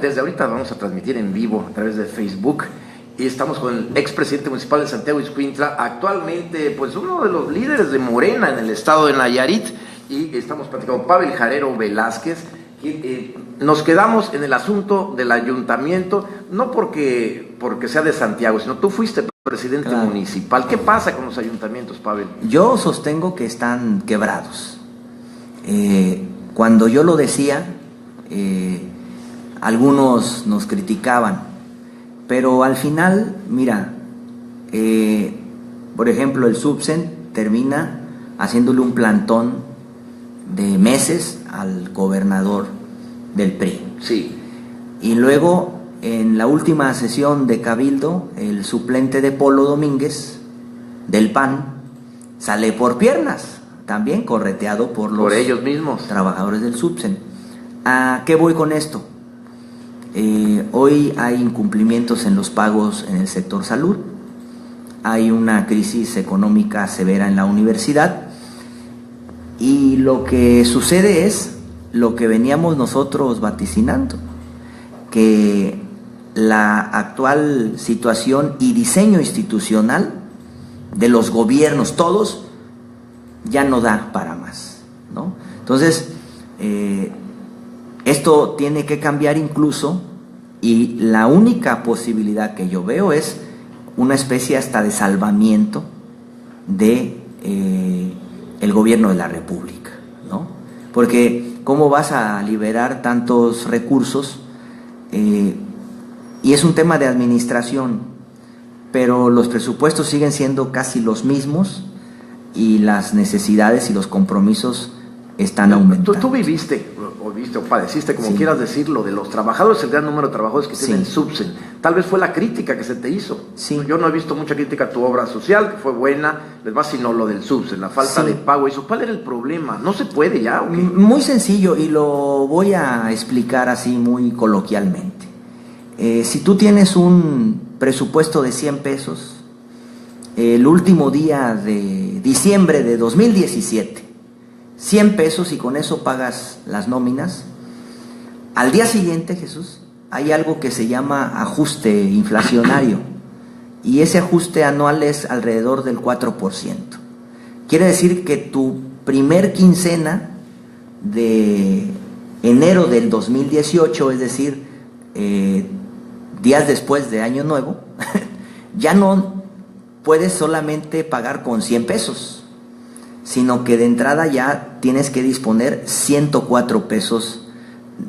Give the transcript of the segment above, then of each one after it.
Desde ahorita vamos a transmitir en vivo a través de Facebook y estamos con el expresidente municipal de Santiago Ixcuintla, actualmente pues uno de los líderes de Morena en el estado de Nayarit, y estamos platicando con Pavel Jarero Velázquez. Nos quedamos en el asunto del ayuntamiento, no porque sea de Santiago, sino tú fuiste presidente municipal. ¿Qué pasa con los ayuntamientos, Pavel? Yo sostengo que están quebrados. Cuando yo lo decía, algunos nos criticaban, pero al final, mira, por ejemplo, el Subsen termina haciéndole un plantón de meses al gobernador del PRI. Sí. Y luego, en la última sesión de Cabildo, el suplente de Polo Domínguez, del PAN, sale por piernas, también correteado por ellos mismos, trabajadores del Subsen. ¿A qué voy con esto? Hoy hay incumplimientos en los pagos en el sector salud, hay una crisis económica severa en la universidad, y lo que sucede es lo que veníamos nosotros vaticinando, que la actual situación y diseño institucional de los gobiernos, todos, ya no da para más, ¿no? Entonces, esto tiene que cambiar incluso, y la única posibilidad que yo veo es una especie hasta de salvamiento de el gobierno de la República, ¿no? Porque ¿cómo vas a liberar tantos recursos? Y es un tema de administración, pero los presupuestos siguen siendo casi los mismos y las necesidades y los compromisos están aumentando. Tú viviste o padeciste, como quieras decirlo, de los trabajadores, el gran número de trabajadores que tiene el Subsen. Tal vez fue la crítica que se te hizo. Sí. Yo no he visto mucha crítica a tu obra social, que fue buena, además, sino lo del Subsen, la falta de pago. Eso, ¿cuál era el problema? ¿No se puede ya? ¿O qué? Muy sencillo, y lo voy a explicar así muy coloquialmente. Si tú tienes un presupuesto de 100 pesos, el último día de diciembre de 2017, 100 pesos, y con eso pagas las nóminas, al día siguiente, Jesús, hay algo que se llama ajuste inflacionario, y ese ajuste anual es alrededor del 4%. Quiere decir que tu primer quincena de enero del 2018, es decir, días después de Año Nuevo, ya no puedes solamente pagar con 100 pesos, sino que de entrada ya tienes que disponer 104 pesos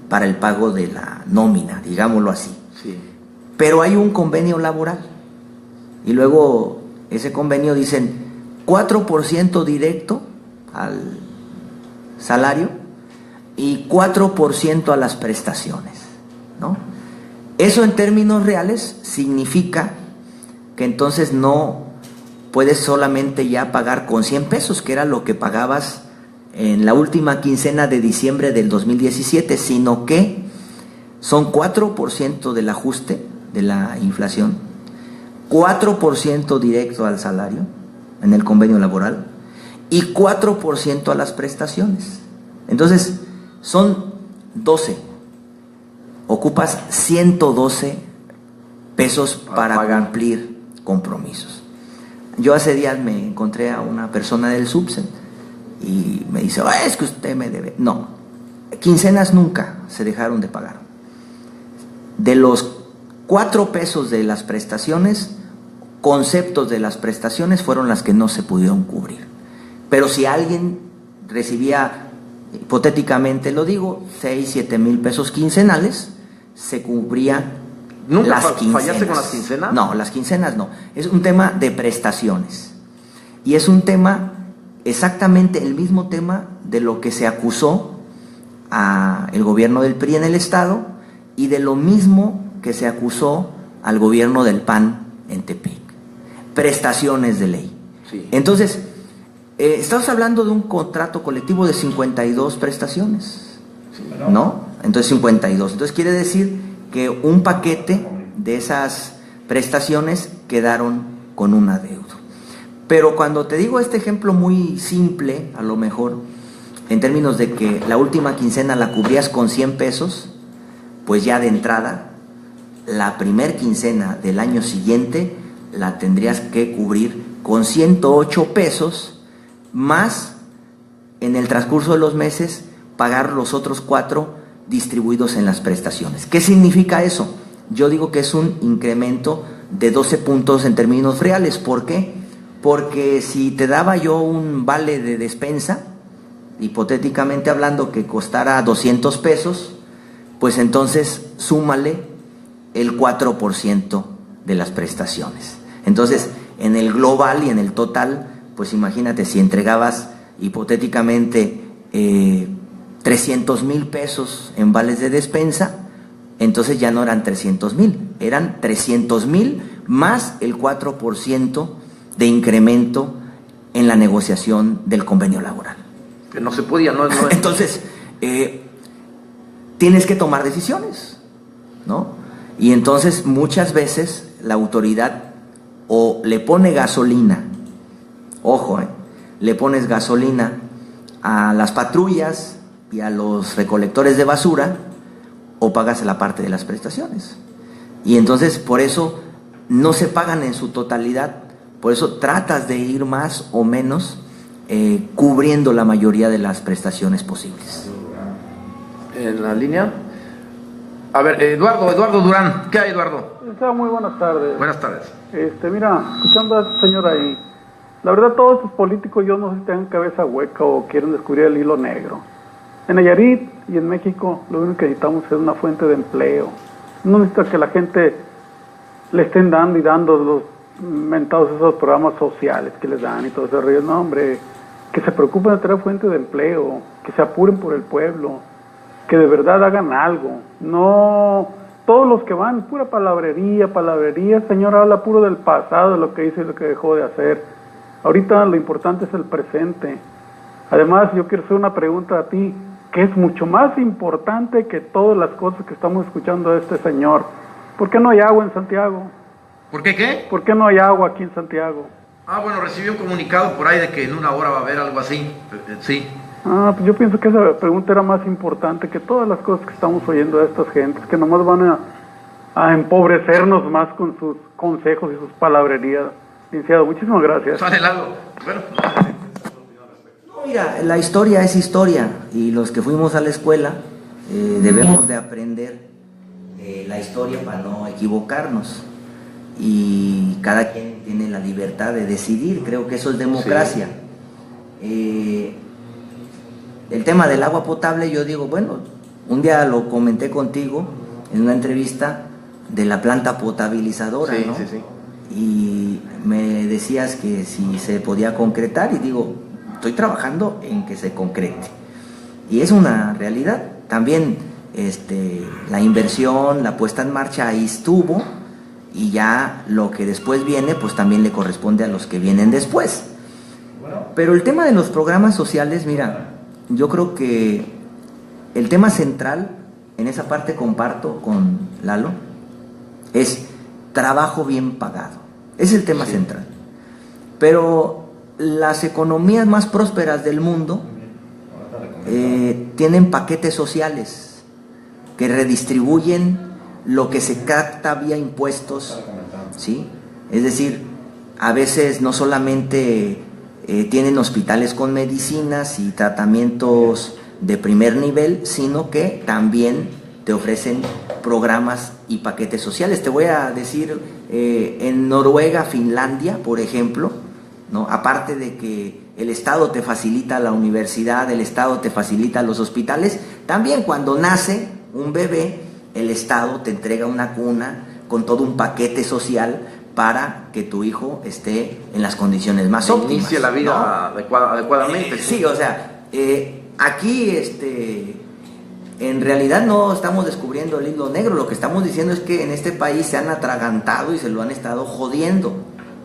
para el pago de la nómina, digámoslo así. Sí. Pero hay un convenio laboral, y luego ese convenio dicen 4% directo al salario y 4% a las prestaciones, ¿no? Eso en términos reales significa que entonces no puedes solamente ya pagar con 100 pesos, que era lo que pagabas en la última quincena de diciembre del 2017, sino que son 4% del ajuste de la inflación, 4% directo al salario en el convenio laboral y 4% a las prestaciones. Entonces, son 12. Ocupas 112 pesos para cumplir compromisos. Yo hace días me encontré a una persona del Subsen y me dice, es que usted me debe. No, quincenas nunca se dejaron de pagar. De los 4 pesos de las prestaciones, conceptos de las prestaciones fueron las que no se pudieron cubrir. Pero si alguien recibía, hipotéticamente lo digo, 6, 7 mil pesos quincenales, se cubría. ¿Nunca fallaste con las quincenas? No, las quincenas no. Es un tema de prestaciones. Y es un tema, exactamente el mismo tema de lo que se acusó al gobierno del PRI en el Estado, y de lo mismo que se acusó al gobierno del PAN en Tepic. Prestaciones de ley. Sí. Entonces, estamos hablando de un contrato colectivo de 52 prestaciones, ¿no? Entonces 52. Entonces quiere decir que un paquete de esas prestaciones quedaron con un adeudo. Pero cuando te digo este ejemplo muy simple, a lo mejor, en términos de que la última quincena la cubrías con 100 pesos, pues ya de entrada, la primer quincena del año siguiente la tendrías que cubrir con 108 pesos, más en el transcurso de los meses pagar los otros 4 distribuidos en las prestaciones. ¿Qué significa eso? Yo digo que es un incremento de 12 puntos en términos reales. ¿Por qué? Porque si te daba yo un vale de despensa, hipotéticamente hablando, que costara 200 pesos, pues entonces súmale el 4% de las prestaciones. Entonces, en el global y en el total, pues imagínate, si entregabas hipotéticamente 300,000 pesos en vales de despensa, entonces ya no eran 300,000, eran 300,000 más el 4% de incremento en la negociación del convenio laboral. Que no se podía, no. Entonces, tienes que tomar decisiones, ¿no? Y entonces muchas veces la autoridad o le pone gasolina, ojo, le pones gasolina a las patrullas y a los recolectores de basura, o pagas la parte de las prestaciones. Y entonces por eso no se pagan en su totalidad, por eso tratas de ir más o menos cubriendo la mayoría de las prestaciones posibles. En la línea. A ver, Eduardo Durán. ¿Qué hay, Eduardo? Muy buenas tardes. Buenas tardes. Mira, escuchando a esta señora ahí, la verdad todos estos políticos yo no sé si tengan cabeza hueca o quieren descubrir el hilo negro. En Nayarit y en México lo único que necesitamos es una fuente de empleo. No necesita que la gente le estén dando y dando los mentados esos programas sociales que les dan y todo ese rollo. No, hombre, que se preocupen de tener fuente de empleo, que se apuren por el pueblo, que de verdad hagan algo. No, todos los que van, pura palabrería, señor, habla puro del pasado, de lo que hizo y lo que dejó de hacer. Ahorita lo importante es el presente. Además, yo quiero hacer una pregunta a ti, que es mucho más importante que todas las cosas que estamos escuchando de este señor. ¿Por qué no hay agua en Santiago? ¿Por qué qué? ¿Por qué no hay agua aquí en Santiago? Bueno, recibí un comunicado por ahí de que en una hora va a haber algo así. Sí. Pues yo pienso que esa pregunta era más importante que todas las cosas que estamos oyendo de estas gentes, que nomás van a empobrecernos más con sus consejos y sus palabrerías. Licenciado, muchísimas gracias. Sale algo. Bueno. Mira, la historia es historia y los que fuimos a la escuela debemos de aprender la historia para no equivocarnos, y cada quien tiene la libertad de decidir, creo que eso es democracia. Sí. El tema del agua potable, yo digo, bueno, un día lo comenté contigo en una entrevista de la planta potabilizadora, sí, ¿no? Sí, sí. Y me decías que si se podía concretar, y digo, estoy trabajando en que se concrete. Y es una realidad. También la inversión, la puesta en marcha ahí estuvo, y ya lo que después viene, pues también le corresponde a los que vienen después. Pero el tema de los programas sociales, mira, yo creo que el tema central, en esa parte comparto con Lalo, es trabajo bien pagado. Es el tema central. Pero las economías más prósperas del mundo tienen paquetes sociales que redistribuyen lo que se capta vía impuestos, ¿sí? Es decir, a veces no solamente tienen hospitales con medicinas y tratamientos de primer nivel, sino que también te ofrecen programas y paquetes sociales. Te voy a decir, en Noruega, Finlandia, por ejemplo, ¿no? Aparte de que el Estado te facilita la universidad, el Estado te facilita los hospitales, también cuando nace un bebé, el Estado te entrega una cuna con todo un paquete social para que tu hijo esté en las condiciones más óptimas. Inicie la vida, ¿no? adecuadamente. Sí, o sea, aquí en realidad no estamos descubriendo el hilo negro. Lo que estamos diciendo es que en este país se han atragantado y se lo han estado jodiendo.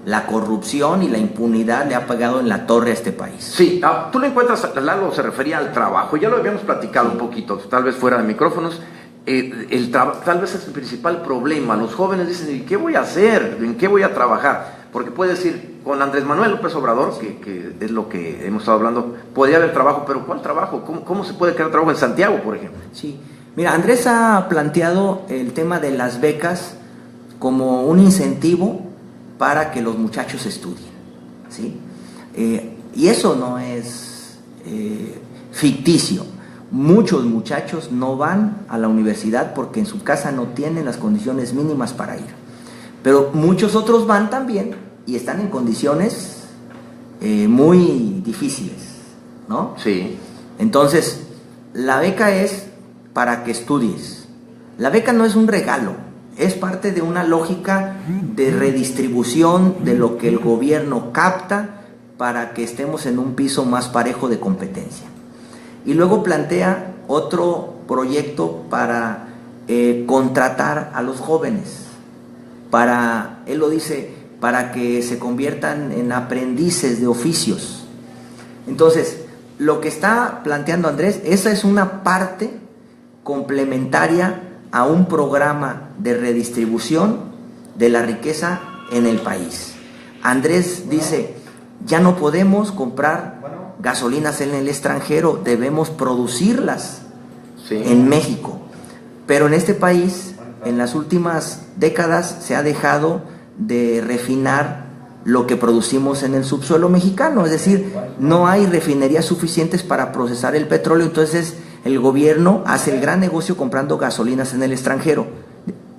La corrupción y la impunidad le ha pegado en la torre a este país. Sí, tú lo encuentras, Lalo se refería al trabajo, ya lo habíamos platicado un poquito, tal vez fuera de micrófonos. Tal vez es el principal problema. Los jóvenes dicen, ¿y qué voy a hacer? ¿En qué voy a trabajar? Porque puede decir, con Andrés Manuel López Obrador, que es lo que hemos estado hablando, podría haber trabajo, pero ¿cuál trabajo? ¿Cómo se puede crear trabajo en Santiago, por ejemplo? Sí, Mira, Andrés ha planteado el tema de las becas como un incentivo para que los muchachos estudien, ¿sí? Y eso no es ficticio. Muchos muchachos no van a la universidad porque en su casa no tienen las condiciones mínimas para ir. Pero muchos otros van también y están en condiciones muy difíciles, ¿no? Sí. Entonces, la beca es para que estudies. La beca no es un regalo, es parte de una lógica de redistribución de lo que el gobierno capta para que estemos en un piso más parejo de competencia. Y luego plantea otro proyecto para contratar a los jóvenes, él lo dice, para que se conviertan en aprendices de oficios. Entonces, lo que está planteando Andrés, esa es una parte complementaria a un programa de redistribución de la riqueza en el país. Andrés dice, ya no podemos comprar gasolinas en el extranjero, debemos producirlas en México. Pero en este país, en las últimas décadas, se ha dejado de refinar lo que producimos en el subsuelo mexicano, es decir, no hay refinerías suficientes para procesar el petróleo, entonces el gobierno hace el gran negocio comprando gasolinas en el extranjero.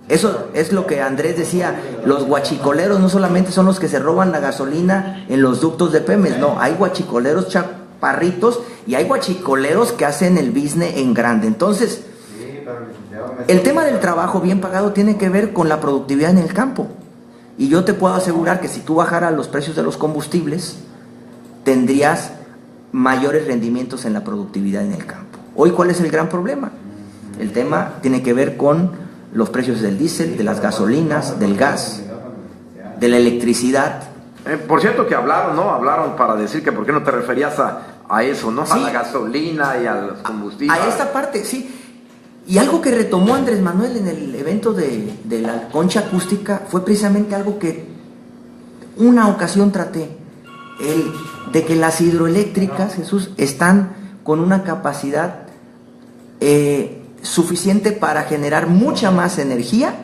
Eso es lo que Andrés decía, los guachicoleros no solamente son los que se roban la gasolina en los ductos de Pemex, no, hay guachicoleros chaparritos y hay guachicoleros que hacen el business en grande. Entonces, el tema del trabajo bien pagado tiene que ver con la productividad en el campo. Y yo te puedo asegurar que si tú bajaras los precios de los combustibles, tendrías mayores rendimientos en la productividad en el campo. Hoy, ¿cuál es el gran problema? El tema tiene que ver con los precios del diésel, de las gasolinas, del gas, de la electricidad. Por cierto que hablaron, ¿no? Hablaron para decir que por qué no te referías a eso, ¿no? Sí. A la gasolina y a los combustibles. A esta parte, sí. Y algo que retomó Andrés Manuel en el evento de la concha acústica fue precisamente algo que una ocasión traté, de que las hidroeléctricas, Jesús, están con una capacidad suficiente para generar mucha más energía,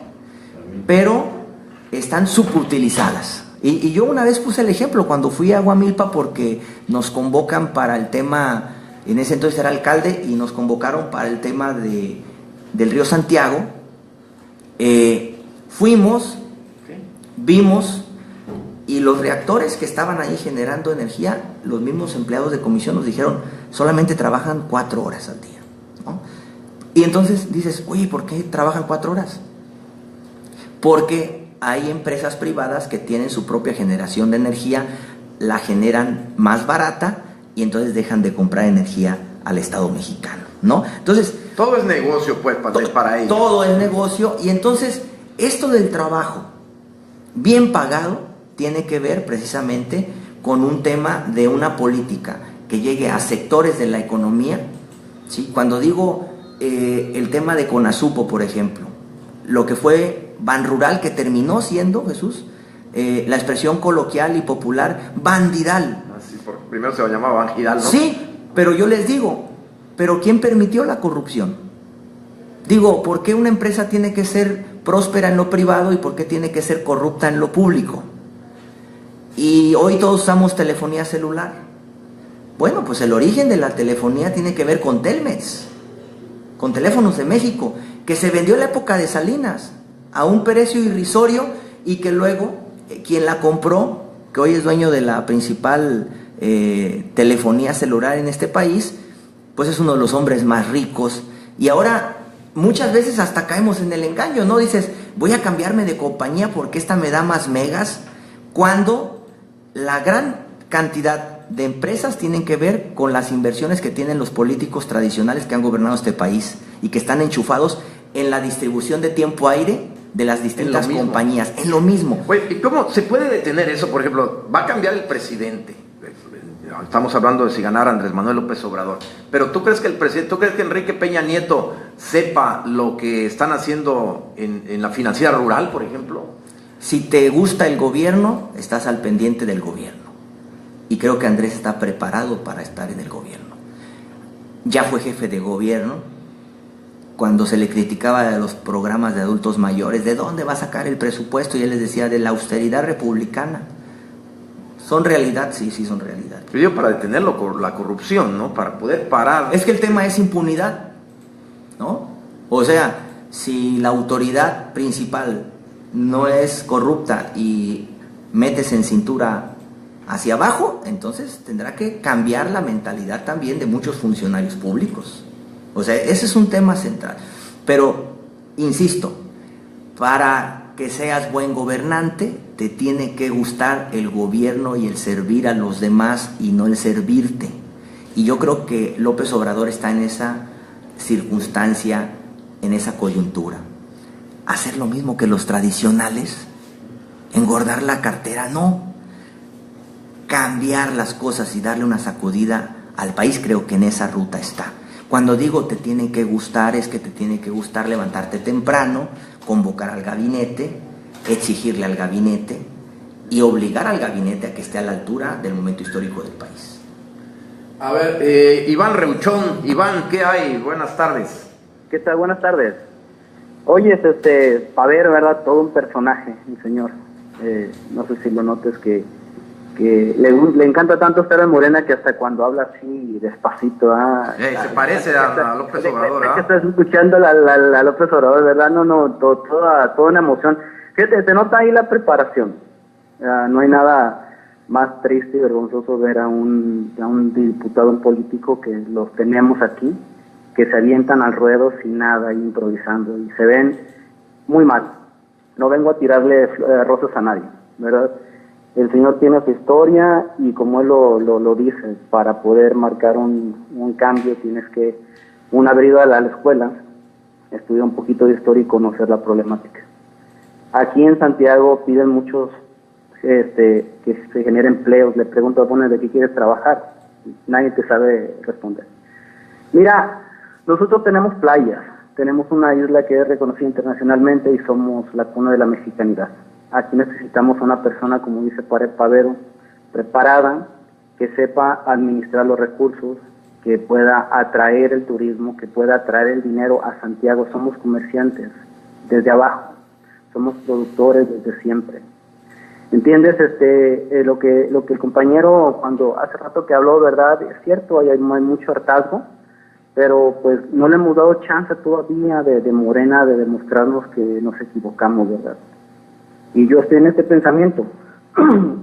pero están subutilizadas. Y yo una vez puse el ejemplo cuando fui a Aguamilpa, porque nos convocan para el tema, en ese entonces era alcalde, y nos convocaron para el tema del río Santiago. Fuimos, vimos, y los reactores que estaban ahí generando energía, los mismos empleados de comisión nos dijeron, solamente trabajan 4 horas al día, ¿no? Y entonces dices, oye, ¿por qué trabajan 4 horas? Porque hay empresas privadas que tienen su propia generación de energía, la generan más barata y entonces dejan de comprar energía al Estado mexicano, ¿no? Entonces, todo es negocio, pues, para ellos. Todo es negocio, y entonces esto del trabajo bien pagado tiene que ver precisamente con un tema de una política que llegue a sectores de la economía, ¿sí? Cuando digo el tema de Conasupo, por ejemplo, lo que fue Banrural, que terminó siendo, Jesús, la expresión coloquial y popular, bandidal. Así, primero se llamaba Banjidal, ¿no? Sí, pero yo les digo, ¿pero quién permitió la corrupción? Digo, ¿por qué una empresa tiene que ser próspera en lo privado y por qué tiene que ser corrupta en lo público? Y hoy todos usamos telefonía celular. Bueno, pues el origen de la telefonía tiene que ver con Telmex, con Teléfonos de México, que se vendió en la época de Salinas a un precio irrisorio, y que luego quien la compró, que hoy es dueño de la principal telefonía celular en este país, pues es uno de los hombres más ricos. Y ahora muchas veces hasta caemos en el engaño, ¿no? Dices, voy a cambiarme de compañía porque esta me da más megas, cuando la gran cantidad de empresas tienen que ver con las inversiones que tienen los políticos tradicionales que han gobernado este país y que están enchufados en la distribución de tiempo aire de las distintas compañías, en lo mismo. Oye, ¿y cómo se puede detener eso? Por ejemplo, va a cambiar el presidente. Estamos hablando de si ganara Andrés Manuel López Obrador. Pero ¿tú crees que Enrique Peña Nieto sepa lo que están haciendo en la financiera rural, por ejemplo? Si te gusta el gobierno, estás al pendiente del gobierno. Y creo que Andrés está preparado para estar en el gobierno. Ya fue jefe de gobierno, cuando se le criticaba de los programas de adultos mayores, ¿de dónde va a sacar el presupuesto? Y él les decía, de la austeridad republicana. ¿Son realidad? Sí, sí son realidad. Pero yo para detenerlo por la corrupción, ¿no? Para poder parar. Es que el tema es impunidad, ¿no? O sea, si la autoridad principal no es corrupta y metes en cintura hacia abajo, entonces tendrá que cambiar la mentalidad también de muchos funcionarios públicos. O sea, ese es un tema central. Pero, insisto, para que seas buen gobernante, te tiene que gustar el gobierno y el servir a los demás y no el servirte. Y yo creo que López Obrador está en esa circunstancia, en esa coyuntura. Hacer lo mismo que los tradicionales, engordar la cartera, no. Cambiar las cosas y darle una sacudida al país, creo que en esa ruta está. Cuando digo te tiene que gustar, es que te tiene que gustar levantarte temprano, convocar al gabinete, exigirle al gabinete y obligar al gabinete a que esté a la altura del momento histórico del país. A ver, Iván Reuchón. Iván, ¿qué hay? Buenas tardes. ¿Qué tal? Buenas tardes. Oye, Paver, ¿verdad? Todo un personaje, mi señor. No sé si lo notes que le encanta tanto estar en Morena que hasta cuando habla así despacito, se parece a López Obrador, que estás escuchando a López Obrador, ¿verdad? Toda una emoción. Fíjate, se nota ahí la preparación. No hay nada más triste y vergonzoso ver a un diputado, un político que los tenemos aquí, que se avientan al ruedo sin nada, improvisando, y se ven muy mal. No vengo a tirarle rosas a nadie, ¿verdad? El señor tiene su historia y como él lo dice, para poder marcar un cambio tienes que, una vez ido a la escuela, estudiar un poquito de historia y conocer la problemática. Aquí en Santiago piden muchos que se genere empleos, le pregunto, bueno, ¿de qué quieres trabajar? Nadie te sabe responder. Mira, nosotros tenemos playas, tenemos una isla que es reconocida internacionalmente y somos la cuna de la mexicanidad. Aquí necesitamos una persona, como dice Pavero, preparada, que sepa administrar los recursos, que pueda atraer el turismo, que pueda atraer el dinero a Santiago. Somos comerciantes desde abajo, somos productores desde siempre. ¿Entiendes? Lo que el compañero, cuando hace rato que habló, verdad, es cierto, hay mucho hartazgo, pero pues no le hemos dado chance todavía de Morena de demostrarnos que nos equivocamos, ¿verdad? Y yo estoy en este pensamiento.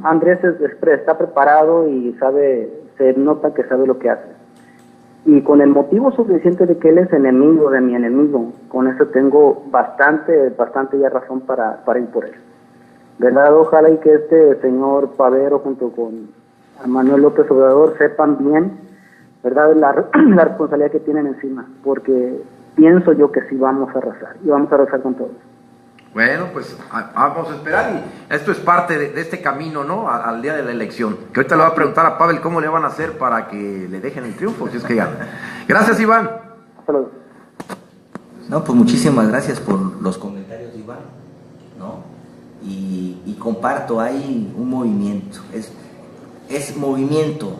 Andrés está preparado y se nota que sabe lo que hace. Y con el motivo suficiente de que él es enemigo de mi enemigo, con eso tengo bastante ya razón para ir por él. ¿Verdad? Ojalá y que este señor Pavero junto con Manuel López Obrador sepan bien, ¿verdad?, la responsabilidad que tienen encima, porque pienso yo que sí vamos a arrasar, y vamos a arrasar con todos. Bueno, pues vamos a esperar, y esto es parte de este camino, ¿no? Al día de la elección. Que ahorita le voy a preguntar a Pavel cómo le van a hacer para que le dejen el triunfo, si es que gana. Gracias, Iván. Hasta luego. No, pues muchísimas gracias por los comentarios de Iván, ¿no? Y comparto, hay un movimiento, es movimiento,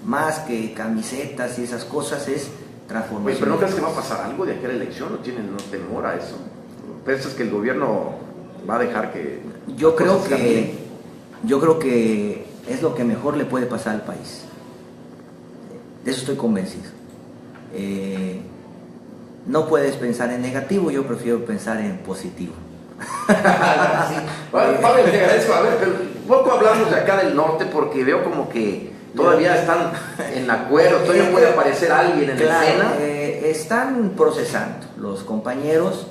más que camisetas y esas cosas, es transformación. Oye, pero ¿no crees que va a pasar algo de aquí a la elección? ¿No tienen temor a eso? ¿Piensas que el gobierno va a dejar que...? Yo creo que es lo que mejor le puede pasar al país. De eso estoy convencido. No puedes pensar en negativo, yo prefiero pensar en positivo. Sí. Pablo, te agradezco. A ver, pero poco hablamos de acá del norte porque veo como que todavía están en acuerdo, todavía puede aparecer alguien en la escena. Están procesando los compañeros.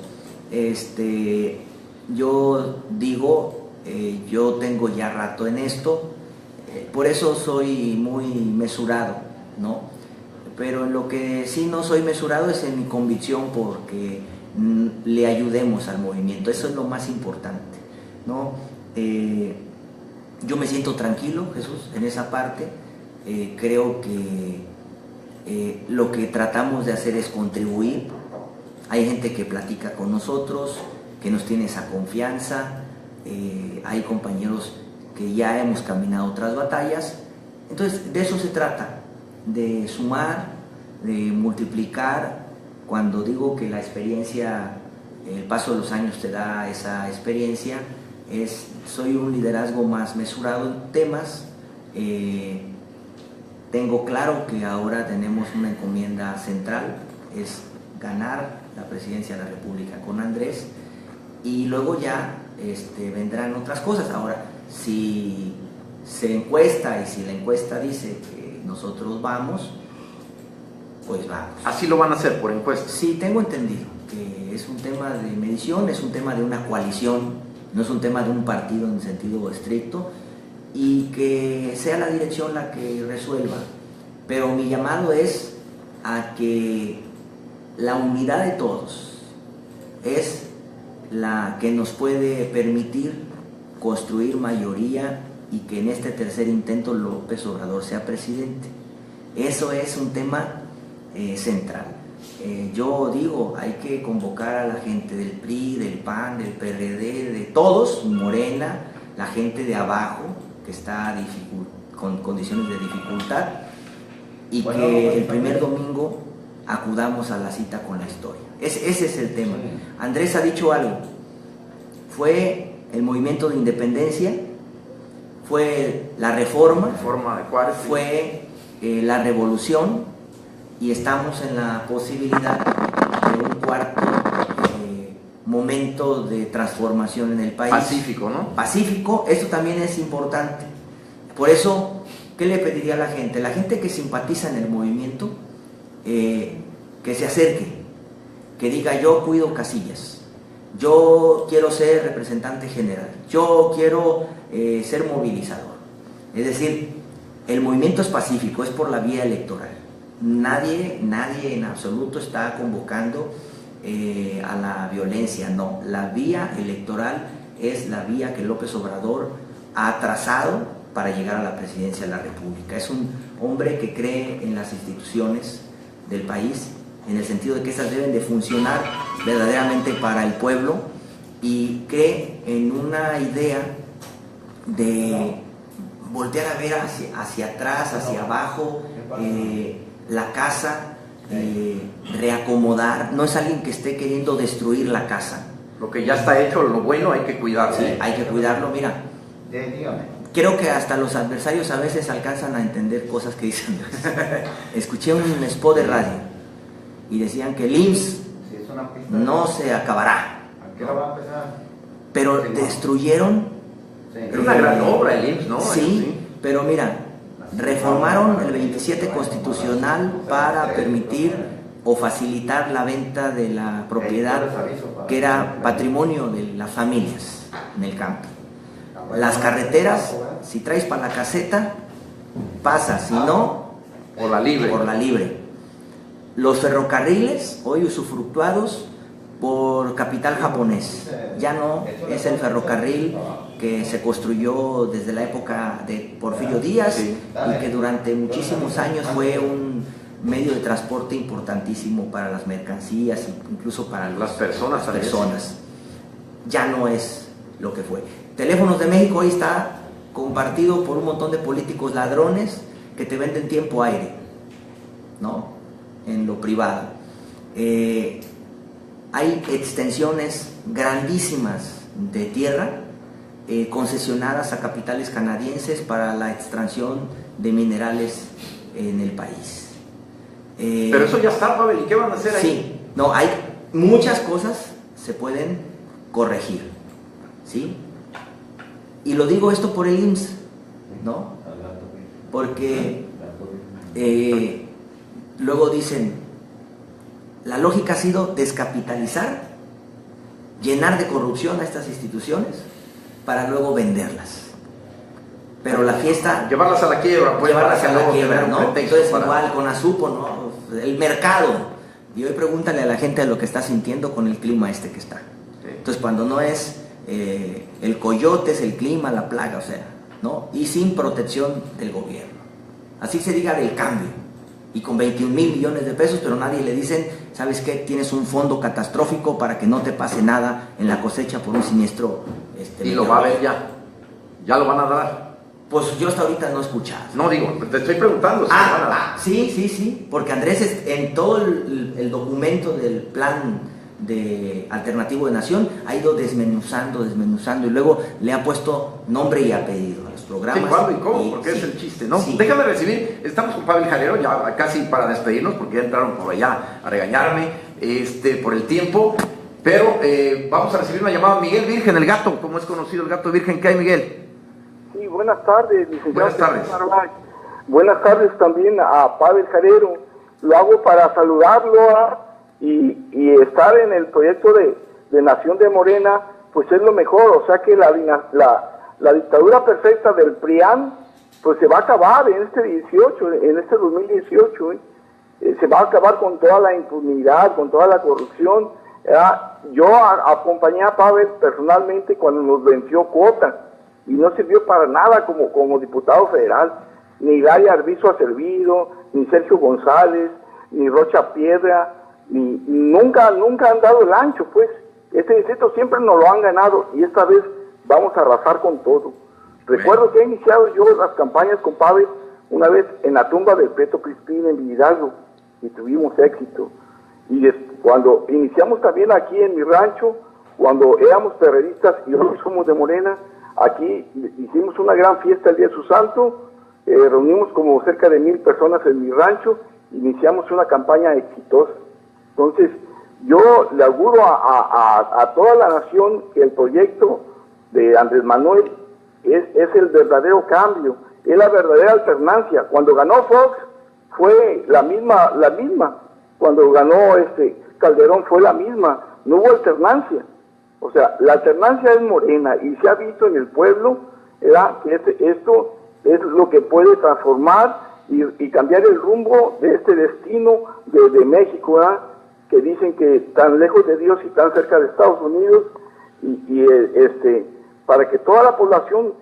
Yo digo, yo tengo ya rato en esto, por eso soy muy mesurado, ¿no? Pero en lo que sí no soy mesurado es en mi convicción porque le ayudemos al movimiento, eso es lo más importante, ¿no? Yo me siento tranquilo, Jesús, en esa parte. Creo que lo que tratamos de hacer es contribuir. Hay gente que platica con nosotros, que nos tiene esa confianza, hay compañeros que ya hemos caminado otras batallas. Entonces, de eso se trata, de sumar, de multiplicar cuando digo que la experiencia, el paso de los años te da esa experiencia, soy un liderazgo más mesurado en temas. Tengo claro que ahora tenemos una encomienda central, es ganar la presidencia de la República con Andrés, y luego ya vendrán otras cosas. Ahora, si se encuesta y si la encuesta dice que nosotros vamos, pues vamos. ¿Así lo van a hacer por encuesta? Sí, tengo entendido que es un tema de medición, es un tema de una coalición, no es un tema de un partido en sentido estricto, y que sea la dirección la que resuelva. Pero mi llamado es a que la unidad de todos es la que nos puede permitir construir mayoría y que en este tercer intento López Obrador sea presidente. Eso es un tema central. Yo digo, hay que convocar a la gente del PRI, del PAN, del PRD, de todos, Morena, la gente de abajo que está con condiciones de dificultad, y que el primer domingo acudamos a la cita con la historia. Ese es el tema. Andrés ha dicho algo. Fue el movimiento de independencia, fue la reforma De Juárez, fue la revolución, y estamos en la posibilidad de un cuarto momento de transformación en el país. Pacífico, ¿no? Pacífico, eso también es importante. Por eso, ¿qué le pediría a la gente? La gente que simpatiza en el movimiento, que se acerque, que diga: yo cuido casillas, yo quiero ser representante general, yo quiero ser movilizador. Es decir, el movimiento es pacífico, es por la vía electoral. Nadie en absoluto está convocando a la violencia, no. La vía electoral es la vía que López Obrador ha trazado para llegar a la presidencia de la República. Es un hombre que cree en las instituciones del país, en el sentido de que esas deben de funcionar verdaderamente para el pueblo, y cree en una idea de voltear a ver hacia atrás, hacia abajo, la casa, reacomodar. No es alguien que esté queriendo destruir la casa. Lo que ya está hecho, lo bueno, hay que cuidarlo. Sí, hay que cuidarlo. Mira, creo que hasta los adversarios a veces alcanzan a entender cosas que dicen. Escuché un spot de radio y decían que el IMSS no se acabará, pero destruyeron. Era una gran obra el IMSS, ¿no? Sí, pero mira, reformaron el 27 constitucional para permitir o facilitar la venta de la propiedad que era patrimonio de las familias en el campo. Las carreteras, si traes para la caseta, pasa, si no, por la libre. Los ferrocarriles, hoy usufructuados por capital japonés, ya no es el ferrocarril que se construyó desde la época de Porfirio Díaz, y que durante muchísimos años fue un medio de transporte importantísimo para las mercancías, incluso para las personas. Ya no es lo que fue. Teléfonos de México hoy está compartido por un montón de políticos ladrones que te venden tiempo aire, ¿no? En lo privado. Hay extensiones grandísimas de tierra concesionadas a capitales canadienses para la extracción de minerales en el país. Pero eso ya está, Pavel, ¿y qué van a hacer ahí? Sí, no, hay muchas cosas se pueden corregir, ¿sí? Y lo digo esto por el IMSS, ¿no? Porque luego dicen, la lógica ha sido descapitalizar, llenar de corrupción a estas instituciones para luego venderlas. Pero la fiesta... Llevarlas a la quiebra, pues. Llevarlas a la quiebra, ¿no? Entonces para... igual con Azupo, ¿no? El mercado. Y hoy pregúntale a la gente lo que está sintiendo con el clima que está. Sí. Entonces cuando no es el coyote, es el clima, la plaga, o sea, ¿no? Y sin protección del gobierno. Así se diga del cambio. Y con 21 mil millones de pesos, pero nadie le dicen, ¿sabes qué? Tienes un fondo catastrófico para que no te pase nada en la cosecha por un siniestro. Y lo va a ver ya lo van a dar. Pues yo hasta ahorita no he escuchado. No, digo, te estoy preguntando. Sí, porque Andrés en todo el documento del plan de alternativo de nación ha ido desmenuzando y luego le ha puesto nombre y apellido a los programas. Sí, ¿cuándo y cómo? Porque es el chiste, ¿no? Sí. Déjame recibir, estamos con Pavel Jalero ya casi para despedirnos porque ya entraron por allá a regañarme por el tiempo, pero vamos a recibir una llamada. Miguel Virgen, el gato, como es conocido el gato virgen. ¿Qué hay, Miguel? Sí, buenas tardes, licenciado. Buenas tardes. Buenas tardes también a Pavel Jalero. Lo hago para saludarlo y estar en el proyecto de Nación de Morena, pues es lo mejor. O sea que la dictadura perfecta del PRIAN, pues se va a acabar en este 2018. Se va a acabar con toda la impunidad, con toda la corrupción. Yo acompañé a Pavel personalmente cuando nos venció Cuota y no sirvió para nada como diputado federal. Ni Gary Arbizu ha servido, ni Sergio González, ni Rocha Piedra, nunca han dado el ancho, pues. Este distrito siempre nos lo han ganado y esta vez vamos a arrasar con todo. Recuerdo que he iniciado yo las campañas con Pavel una vez en la tumba del Peto Crispín en Hidalgo y tuvimos éxito. Y cuando iniciamos también aquí en mi rancho, cuando éramos perredistas y hoy somos de Morena, aquí hicimos una gran fiesta el día de su santo, reunimos como cerca de 1,000 personas en mi rancho, iniciamos una campaña exitosa. Entonces, yo le auguro a toda la nación que el proyecto de Andrés Manuel es el verdadero cambio, es la verdadera alternancia. Cuando ganó Fox fue la misma. Cuando ganó Calderón fue la misma, no hubo alternancia. O sea, la alternancia es Morena y se ha visto en el pueblo que esto es lo que puede transformar y cambiar el rumbo de este destino de México, ¿verdad? Que dicen que tan lejos de Dios y tan cerca de Estados Unidos, para que toda la población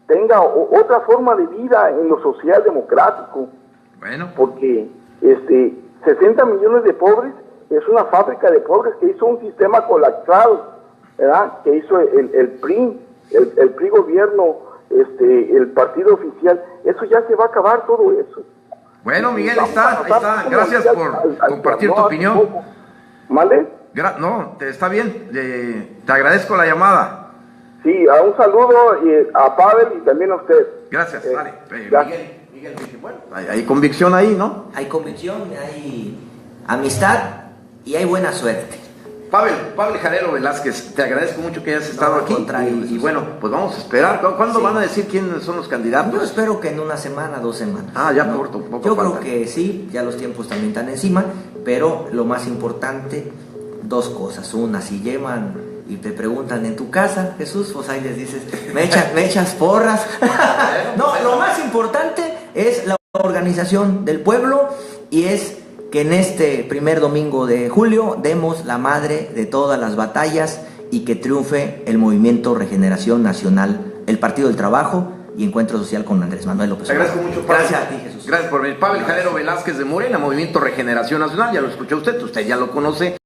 tenga otra forma de vida en lo social democrático. Bueno. Porque 60 millones de pobres es una fábrica de pobres que hizo un sistema colapsado, ¿verdad? Que hizo el PRI, el PRI gobierno, el partido oficial. Eso ya se va a acabar, todo eso. Bueno, Miguel, ahí está. Gracias por compartir tu opinión. ¿Vale? No, está bien. Te agradezco la llamada. Sí, un saludo a Pavel y también a usted. Gracias, vale. Miguel, bueno, hay convicción ahí, ¿no? Hay convicción, hay amistad y hay buena suerte. Pavel Jalero Velázquez, te agradezco mucho que hayas estado aquí. Y bueno, pues vamos a esperar. ¿Cuándo van a decir quiénes son los candidatos? Yo espero que en una semana, 2 semanas. Ya poco falta. Yo creo que sí, ya los tiempos también están encima, pero lo más importante, 2 cosas. Una, si llevan y te preguntan en tu casa, Jesús, pues ahí les dices, me echas porras. No, lo más importante es la organización del pueblo y es que en este primer domingo de julio demos la madre de todas las batallas y que triunfe el Movimiento Regeneración Nacional, el Partido del Trabajo y Encuentro Social con Andrés Manuel López Obrador. Te agradezco mucho, Pavel. Gracias a ti, Jesús. Gracias por venir. Pavel Jalero Velázquez de Morena, Movimiento Regeneración Nacional, ya lo escuchó usted ya lo conoce.